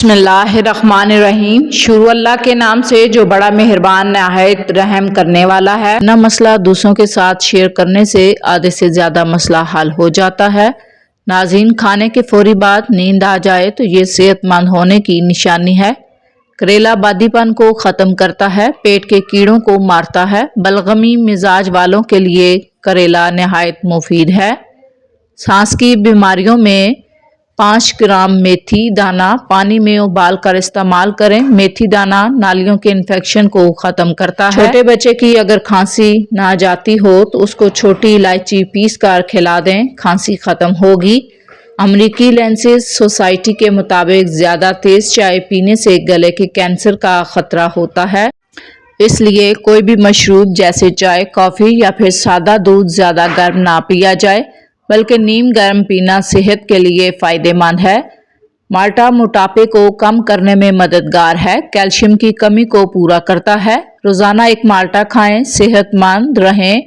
بسم اللہ الرحمن الرحیم۔ شروع اللہ کے نام سے جو بڑا مہربان نہایت رحم کرنے والا ہے۔ نہ مسئلہ دوسروں کے ساتھ شیئر کرنے سے آدھے سے زیادہ مسئلہ حل ہو جاتا ہے۔ ناظرین، کھانے کے فوری بعد نیند آ جائے تو یہ صحت مند ہونے کی نشانی ہے۔ کریلا بادی پن کو ختم کرتا ہے، پیٹ کے کیڑوں کو مارتا ہے۔ بلغمی مزاج والوں کے لیے کریلا نہایت مفید ہے۔ سانس کی بیماریوں میں 5 گرام میتھی دانہ پانی میں ابال کر استعمال کریں۔ میتھی دانہ نالیوں کے انفیکشن کو ختم کرتا ہے۔ چھوٹے بچے کی اگر کھانسی نہ جاتی ہو تو اس کو چھوٹی الائچی پیس کر کھلا دیں، کھانسی ختم ہوگی۔ امریکی لینسز سوسائٹی کے مطابق زیادہ تیز چائے پینے سے گلے کے کینسر کا خطرہ ہوتا ہے۔ اس لیے کوئی بھی مشروب جیسے چائے، کافی یا پھر سادہ دودھ زیادہ گرم نہ پیا جائے، بلکہ نیم گرم پینا صحت کے لیے فائدہ مند ہے۔ مالٹا موٹاپے کو کم کرنے میں مددگار ہے، کیلشیم کی کمی کو پورا کرتا ہے۔ روزانہ ایک مالٹا کھائیں، صحت مند رہیں۔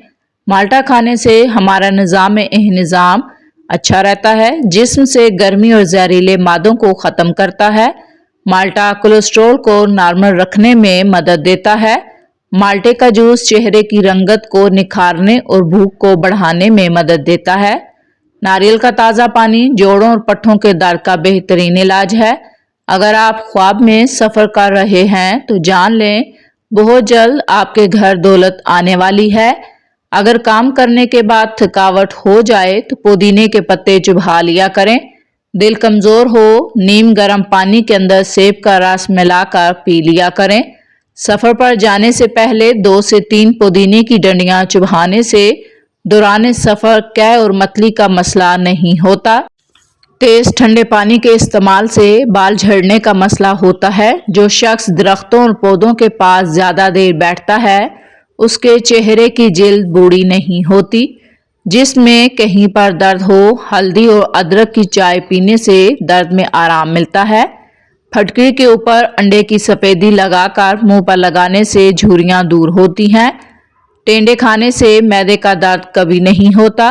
مالٹا کھانے سے ہمارا نظام انہضام اچھا رہتا ہے، جسم سے گرمی اور زہریلے مادوں کو ختم کرتا ہے۔ مالٹا کولیسٹرول کو نارمل رکھنے میں مدد دیتا ہے۔ مالٹے کا جوس چہرے کی رنگت کو نکھارنے اور بھوک کو بڑھانے میں مدد دیتا ہے۔ ناریل کا تازہ پانی جوڑوں اور پٹھوں کے درد کا بہترین علاج ہے۔ اگر آپ خواب میں سفر کر رہے ہیں تو جان لیں بہت جلد آپ کے گھر دولت آنے والی ہے۔ اگر کام کرنے کے بعد تھکاوٹ ہو جائے تو پودینے کے پتے چبا لیا کریں۔ دل کمزور ہو، نیم گرم پانی کے اندر سیب کا رس ملا کر پی لیا کریں۔ سفر پر جانے سے پہلے 2 سے 3 پودینے کی ڈنڈیاں چبانے سے دوران سفر قے اور متلی کا مسئلہ نہیں ہوتا۔ تیز ٹھنڈے پانی کے استعمال سے بال جھڑنے کا مسئلہ ہوتا ہے۔ جو شخص درختوں اور پودوں کے پاس زیادہ دیر بیٹھتا ہے اس کے چہرے کی جلد بوڑھی نہیں ہوتی۔ جسم میں کہیں پر درد ہو، ہلدی اور ادرک کی چائے پینے سے درد میں آرام ملتا ہے۔ پھٹکری کے اوپر انڈے کی سفیدی لگا کر منہ پر لگانے سے جھریاں دور ہوتی ہیں۔ ٹینڈے کھانے سے معدے کا درد کبھی نہیں ہوتا۔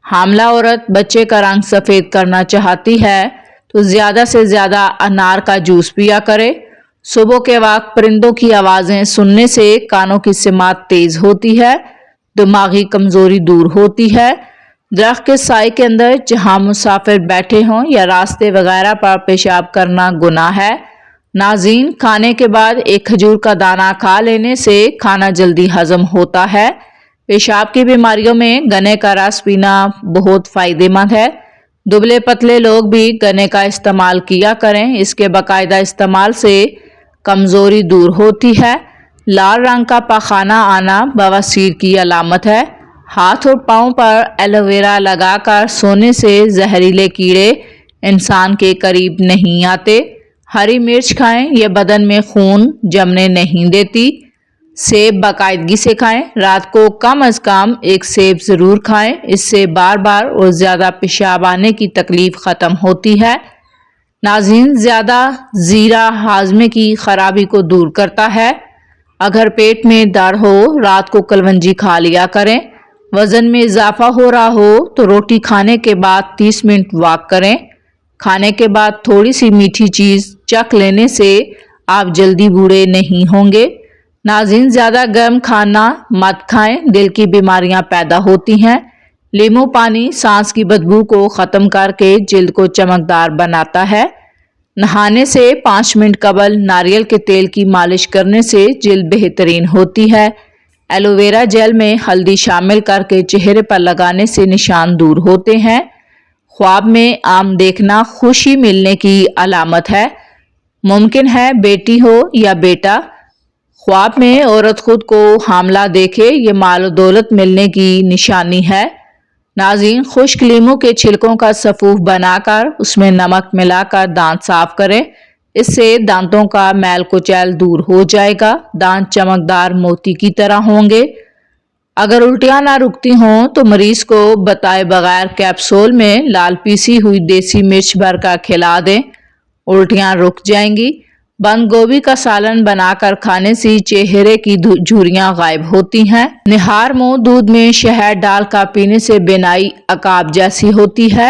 حاملہ عورت بچے کا رنگ سفید کرنا چاہتی ہے تو زیادہ سے زیادہ انار کا جوس پیا کرے۔ صبح کے وقت پرندوں کی آوازیں سننے سے کانوں کی سماعت تیز ہوتی ہے، دماغی کمزوری دور ہوتی ہے۔ درخت کے سائے کے اندر جہاں مسافر بیٹھے ہوں یا راستے وغیرہ پر پیشاب کرنا گناہ ہے۔ ناظرین، کھانے کے بعد ایک کھجور کا دانہ کھا لینے سے کھانا جلدی ہضم ہوتا ہے۔ پیشاب کی بیماریوں میں گنے کا رس پینا بہت فائدہ مند ہے۔ دبلے پتلے لوگ بھی گنے کا استعمال کیا کریں، اس کے باقاعدہ استعمال سے کمزوری دور ہوتی ہے۔ لال رنگ کا پاخانہ آنا بواسیر کی علامت ہے۔ ہاتھ اور پاؤں پر ایلو ویرا لگا کر سونے سے زہریلے کیڑے انسان کے قریب نہیں آتے۔ ہری مرچ کھائیں، یہ بدن میں خون جمنے نہیں دیتی۔ سیب باقاعدگی سے کھائیں، رات کو کم از کم 1 سیب ضرور کھائیں، اس سے بار بار اور زیادہ پیشاب آنے کی تکلیف ختم ہوتی ہے۔ ناظرین، زیادہ زیرہ ہاضمے کی خرابی کو دور کرتا ہے۔ اگر پیٹ میں درد ہو رات کو کلونجی کھا لیا کریں۔ وزن میں اضافہ ہو رہا ہو تو روٹی کھانے کے بعد 30 منٹ واک کریں۔ کھانے کے بعد تھوڑی سی میٹھی چیز چکھ لینے سے آپ جلدی بوڑھے نہیں ہوں گے۔ ناظرین، زیادہ گرم کھانا مت کھائیں، دل کی بیماریاں پیدا ہوتی ہیں۔ لیموں پانی سانس کی بدبو کو ختم کر کے جلد کو چمکدار بناتا ہے۔ نہانے سے 5 منٹ قبل ناریل کے تیل کی مالش کرنے سے جلد بہترین ہوتی ہے۔ ایلو ویرا جیل میں ہلدی شامل کر کے چہرے پر لگانے سے نشان دور ہوتے ہیں۔ خواب میں آم دیکھنا خوشی ملنے کی علامت ہے۔ ممکن ہے بیٹی ہو یا بیٹا۔ خواب میں عورت خود کو حاملہ دیکھے، یہ مال و دولت ملنے کی نشانی ہے۔ ناظرین، خشک لیموں کے چھلکوں کا سفوف بنا کر اس میں نمک ملا کر دانت صاف کریں، اس سے دانتوں کا میل کچیل دور ہو جائے گا، دانت چمکدار موتی کی طرح ہوں گے۔ اگر الٹیاں نہ رکتی ہوں تو مریض کو بتائے بغیر کیپسول میں لال پیسی ہوئی دیسی مرچ بھر کر کھلا دیں، الٹیاں رک جائیں گی۔ بند گوبھی کا سالن بنا کر کھانے سے چہرے کی جھریاں غائب ہوتی ہیں۔ نہار منہ دودھ میں شہد ڈال کر پینے سے بینائی عقاب جیسی ہوتی ہے۔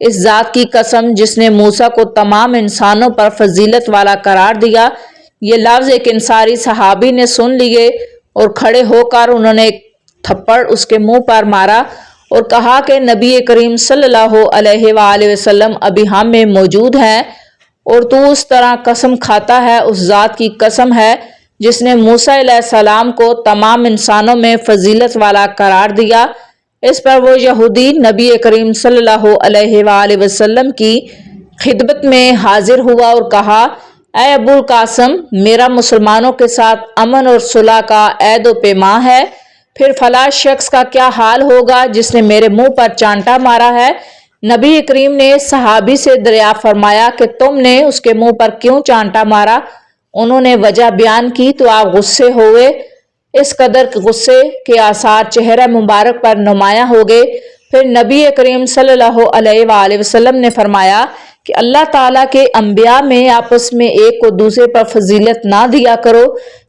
اس ذات کی قسم جس نے موسیٰ کو تمام انسانوں پر فضیلت والا قرار دیا۔ یہ لفظ ایک انصاری صحابی نے سن لیے اور کھڑے ہو کر انہوں نے ایک تھپڑ اس کے منہ پر مارا اور کہا کہ نبی کریم صلی اللہ علیہ وآلہ وسلم ابھی ہم میں موجود ہیں اور تو اس طرح قسم کھاتا ہے۔ اس ذات کی قسم ہے جس نے موسیٰ علیہ السلام کو تمام انسانوں میں فضیلت والا قرار دیا۔ اس پر وہ یہودی نبی کریم صلی اللہ علیہ وآلہ وسلم کی خدمت میں حاضر ہوا اور کہا، اے ابو القاسم، میرا مسلمانوں کے ساتھ امن اور صلح کا عہد و پیمان ہے، پھر فلاں شخص کا کیا حال ہوگا جس نے میرے منہ پر چانٹا مارا ہے؟ نبی کریم نے صحابی سے دریافت فرمایا کہ تم نے اس کے منہ پر کیوں چانٹا مارا؟ انہوں نے وجہ بیان کی تو آپ غصے ہوئے۔ اس قدر غصے کے آثار چہرہ مبارک پر نمایاں ہو گئے۔ پھر نبی کریم صلی اللہ علیہ وآلہ وسلم نے فرمایا کہ اللہ تعالیٰ کے انبیاء میں آپس میں ایک کو دوسرے پر فضیلت نہ دیا کرو۔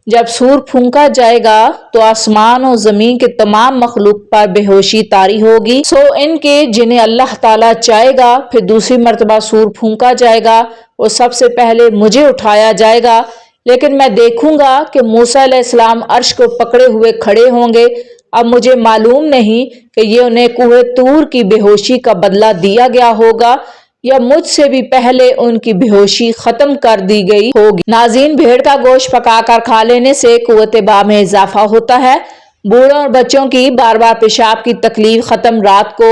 جب سور پھونکا جائے گا تو آسمان و زمین کے تمام مخلوق پر بے ہوشی طاری ہوگی، سو ان کے جنہیں اللہ تعالیٰ چاہے گا۔ پھر دوسری مرتبہ سور پھونکا جائے گا اور سب سے پہلے مجھے اٹھایا جائے گا، لیکن میں دیکھوں گا کہ موسیٰ علیہ السلام عرش کو پکڑے ہوئے کھڑے ہوں گے۔ اب مجھے معلوم نہیں کہ یہ انہیں کوہ طور کی بے ہوشی کا بدلہ دیا گیا ہوگا یا مجھ سے بھی پہلے ان کی بے ہوشی ختم کر دی گئی ہوگی۔ ناظرین، بھیڑ کا گوشت پکا کر کھا لینے سے قوت باہ میں اضافہ ہوتا ہے۔ بوڑھوں اور بچوں کی بار بار پیشاب کی تکلیف ختم۔ رات کو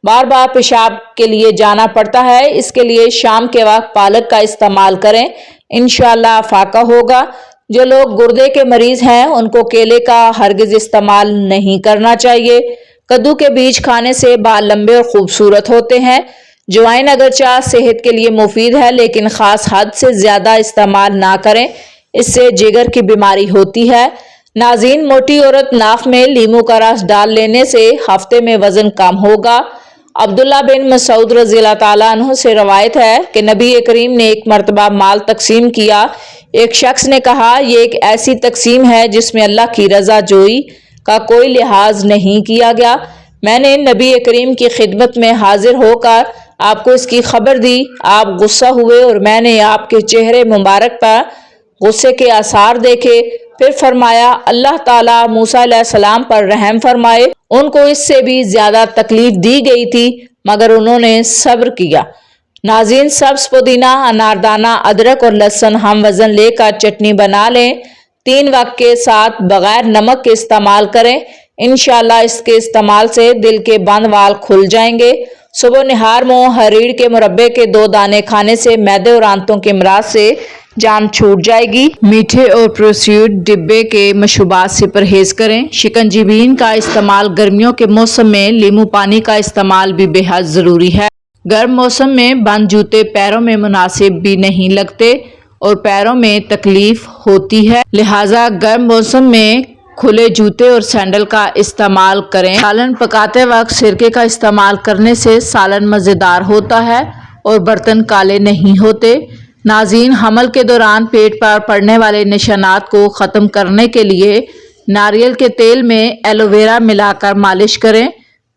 بار بار پیشاب کے لیے جانا پڑتا ہے، اس کے لیے شام کے وقت پالک کا استعمال کریں، انشاءاللہ افاقہ ہوگا۔ جو لوگ گردے کے مریض ہیں ان کو کیلے کا ہرگز استعمال نہیں کرنا چاہیے۔ کدو کے بیج کھانے سے بال لمبے اور خوبصورت ہوتے ہیں۔ جوائن اگرچہ صحت کے لیے مفید ہے لیکن خاص حد سے زیادہ استعمال نہ کریں، اس سے جگر کی بیماری ہوتی ہے۔ ناظرین، موٹی عورت ناف میں لیموں کا رس ڈال لینے سے ہفتے میں وزن کم ہوگا۔ عبداللہ بن مسعود رضی اللہ تعالیٰ عنہ سے روایت ہے کہ نبی کریم نے ایک مرتبہ مال تقسیم کیا۔ ایک شخص نے کہا، یہ ایک ایسی تقسیم ہے جس میں اللہ کی رضا جوئی کا کوئی لحاظ نہیں کیا گیا۔ میں نے نبی کریم کی خدمت میں حاضر ہو کر آپ کو اس کی خبر دی۔ آپ غصہ ہوئے اور میں نے آپ کے چہرے مبارک پر غصے کے آثار دیکھے۔ پھر فرمایا، اللہ تعالیٰ موسیٰ علیہ السلام پر رحم فرمائے، ان کو اس سے بھی زیادہ تکلیف دی گئی تھی مگر انہوں نے صبر کیا۔ ناظرین، سبز پودینہ، اناردانہ، ادرک اور لہسن ہم وزن لے کر چٹنی بنا لیں۔ 3 وقت کے ساتھ بغیر نمک کے استعمال کریں، انشاءاللہ اس کے استعمال سے دل کے بند وال کھل جائیں گے۔ صبح نہار میں ہریڑ کے مربے کے 2 دانے کھانے سے معدے اور آنتوں کے امراض سے جان چھوٹ جائے گی۔ میٹھے اور پروسیسڈ ڈبے کے مشروبات سے پرہیز کریں۔ شکنجبین کا استعمال گرمیوں کے موسم میں لیموں پانی کا استعمال بھی بے حد ضروری ہے۔ گرم موسم میں بند جوتے پیروں میں مناسب بھی نہیں لگتے اور پیروں میں تکلیف ہوتی ہے، لہٰذا گرم موسم میں کھلے جوتے اور سینڈل کا استعمال کریں۔ سالن پکاتے وقت سرکے کا استعمال کرنے سے سالن مزیدار ہوتا ہے اور برتن کالے نہیں ہوتے۔ ناظرین، حمل کے دوران پیٹ پر پڑنے والے نشانات کو ختم کرنے کے لیے ناریل کے تیل میں ایلو ویرا ملا کر مالش کریں،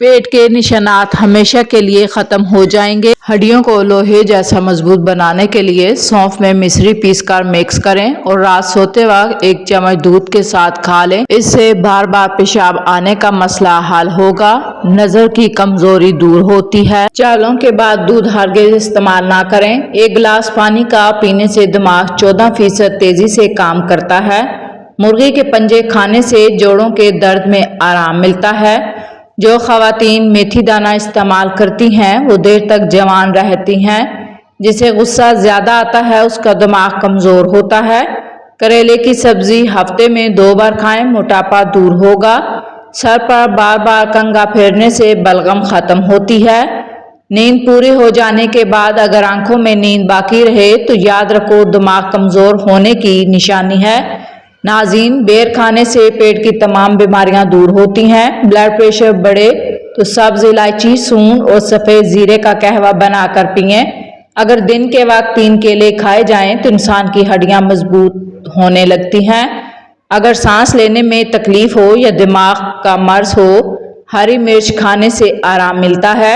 پیٹ کے نشانات ہمیشہ کے لیے ختم ہو جائیں گے۔ ہڈیوں کو لوہے جیسا مضبوط بنانے کے لیے سونف میں مصری پیس کر مکس کریں اور رات سوتے وقت 1 چمچ دودھ کے ساتھ کھا لیں، اس سے بار بار پیشاب آنے کا مسئلہ حل ہوگا۔ نظر کی کمزوری دور ہوتی ہے۔ چاولوں کے بعد دودھ ہرگز استعمال نہ کریں۔ 1 گلاس پانی کا پینے سے دماغ 14% تیزی سے کام کرتا ہے۔ مرغی کے پنجے کھانے سے جوڑوں کے درد میں آرام ملتا ہے۔ جو خواتین میتھی دانہ استعمال کرتی ہیں وہ دیر تک جوان رہتی ہیں۔ جسے غصہ زیادہ آتا ہے اس کا دماغ کمزور ہوتا ہے۔ کریلے کی سبزی ہفتے میں 2 بار کھائیں، موٹاپا دور ہوگا۔ سر پر بار بار کنگھا پھیرنے سے بلغم ختم ہوتی ہے۔ نیند پوری ہو جانے کے بعد اگر آنکھوں میں نیند باقی رہے تو یاد رکھو دماغ کمزور ہونے کی نشانی ہے۔ ناظرین، بیر کھانے سے پیٹ کی تمام بیماریاں دور ہوتی ہیں۔ بلڈ پریشر بڑھے تو سبز الائچی، سونڈ اور سفید زیرے کا قہوہ بنا کر پئیں۔ اگر دن کے وقت 3 کیلے کھائے جائیں تو انسان کی ہڈیاں مضبوط ہونے لگتی ہیں۔ اگر سانس لینے میں تکلیف ہو یا دماغ کا مرض ہو، ہری مرچ کھانے سے آرام ملتا ہے۔